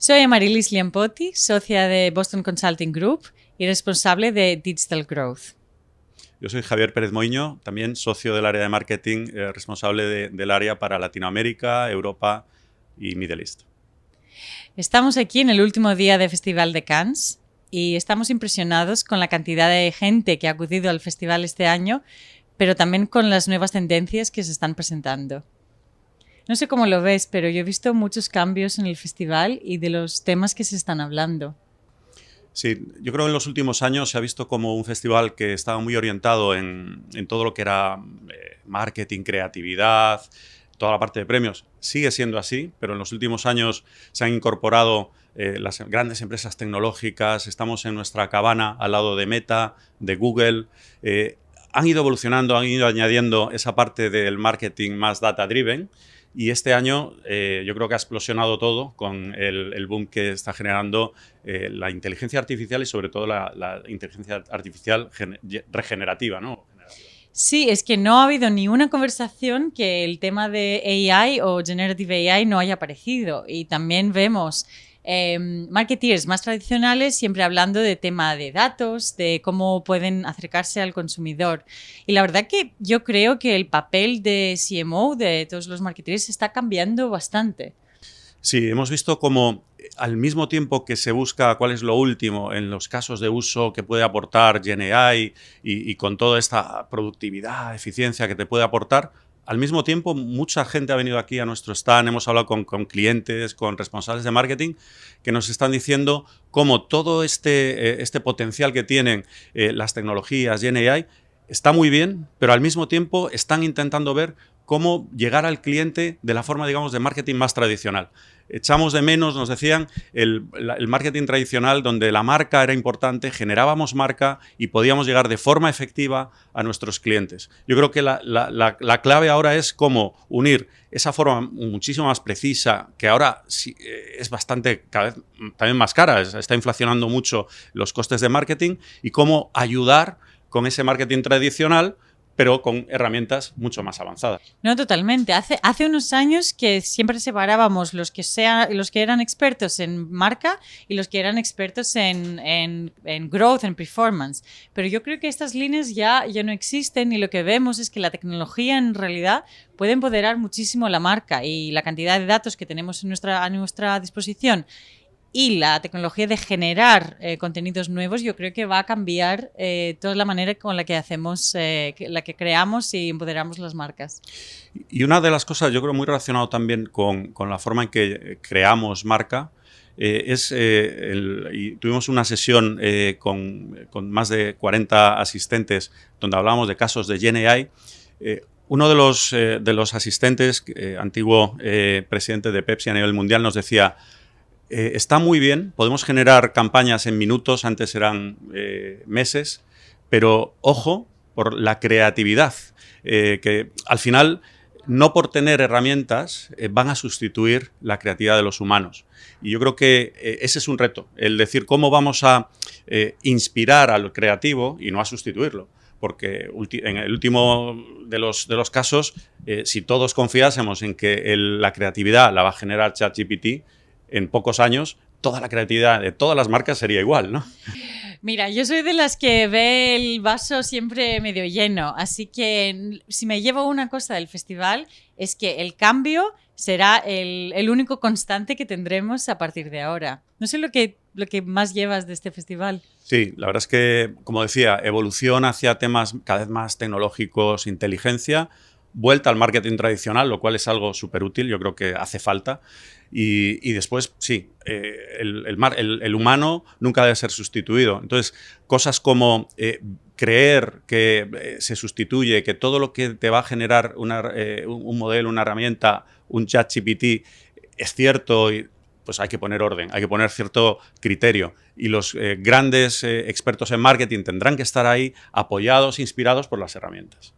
Soy Amarilis Liampotti, socia de Boston Consulting Group y responsable de Digital Growth. Yo soy Javier Pérez Moiño, también socio del área de marketing, responsable del área para Latinoamérica, Europa y Middle East. Estamos aquí en el último día del Festival de Cannes y estamos impresionados con la cantidad de gente que ha acudido al festival este año, pero también con las nuevas tendencias que se están presentando. No sé cómo lo ves, pero yo he visto muchos cambios en el festival y de los temas que se están hablando. Sí, yo creo que en los últimos años se ha visto como un festival que estaba muy orientado en todo lo que era marketing, creatividad, toda la parte de premios. Sigue siendo así, pero en los últimos años se han incorporado las grandes empresas tecnológicas, estamos en nuestra cabana al lado de Meta, de Google. Han ido evolucionando, han ido añadiendo esa parte del marketing más data-driven. Y este año yo creo que ha explosionado todo con el boom que está generando la inteligencia artificial y sobre todo la inteligencia artificial regenerativa, ¿no? Sí, es que no ha habido ni una conversación que el tema de AI o Generative AI no haya aparecido. Y también vemos marketeers más tradicionales siempre hablando de tema de datos, de cómo pueden acercarse al consumidor. Y la verdad que yo creo que el papel de CMO, de todos los marketeers, está cambiando bastante. Sí, hemos visto como al mismo tiempo que se busca cuál es lo último en los casos de uso que puede aportar GenAI y con toda esta productividad, eficiencia que te puede aportar, al mismo tiempo, mucha gente ha venido aquí a nuestro stand, hemos hablado con clientes, con responsables de marketing, que nos están diciendo cómo todo este potencial que tienen las tecnologías GenAI está muy bien, pero al mismo tiempo están intentando ver cómo llegar al cliente de la forma, digamos, de marketing más tradicional. Echamos de menos, nos decían, el marketing tradicional donde la marca era importante, generábamos marca y podíamos llegar de forma efectiva a nuestros clientes. Yo creo que la clave ahora es cómo unir esa forma muchísimo más precisa, que ahora sí, es bastante, cada vez también más cara, está inflacionando mucho los costes de marketing, y cómo ayudar con ese marketing tradicional, pero con herramientas mucho más avanzadas. No, totalmente. Hace unos años que siempre separábamos los que eran expertos en marca y los que eran expertos en growth, en performance. Pero yo creo que estas líneas ya no existen, y lo que vemos es que la tecnología en realidad puede empoderar muchísimo la marca, y la cantidad de datos que tenemos a nuestra disposición y la tecnología de generar contenidos nuevos, yo creo que va a cambiar toda la manera con la que hacemos, la que creamos y empoderamos las marcas. Y una de las cosas, yo creo, muy relacionado también con la forma en que creamos marca, y tuvimos una sesión con más de 40 asistentes donde hablábamos de casos de GenAI. Uno de los asistentes, antiguo presidente de Pepsi a nivel mundial, nos decía: está muy bien, podemos generar campañas en minutos, antes eran meses, pero ojo por la creatividad, que al final, no por tener herramientas, van a sustituir la creatividad de los humanos. Y yo creo que ese es un reto, el decir cómo vamos a inspirar al creativo y no a sustituirlo. Porque en el último de los casos, si todos confiásemos en que la creatividad la va a generar ChatGPT, en pocos años toda la creatividad de todas las marcas sería igual, ¿no? Mira, yo soy de las que ve el vaso siempre medio lleno, así que si me llevo una cosa del festival es que el cambio será el único constante que tendremos a partir de ahora. No sé lo que más llevas de este festival. Sí, la verdad es que, como decía, evolución hacia temas cada vez más tecnológicos, inteligencia, vuelta al marketing tradicional, lo cual es algo súper útil, yo creo que hace falta. Y después, sí, el humano nunca debe ser sustituido. Entonces, cosas como creer que se sustituye, que todo lo que te va a generar un modelo, una herramienta, un ChatGPT, es cierto, y pues hay que poner orden, hay que poner cierto criterio. Y los grandes expertos en marketing tendrán que estar ahí apoyados, inspirados por las herramientas.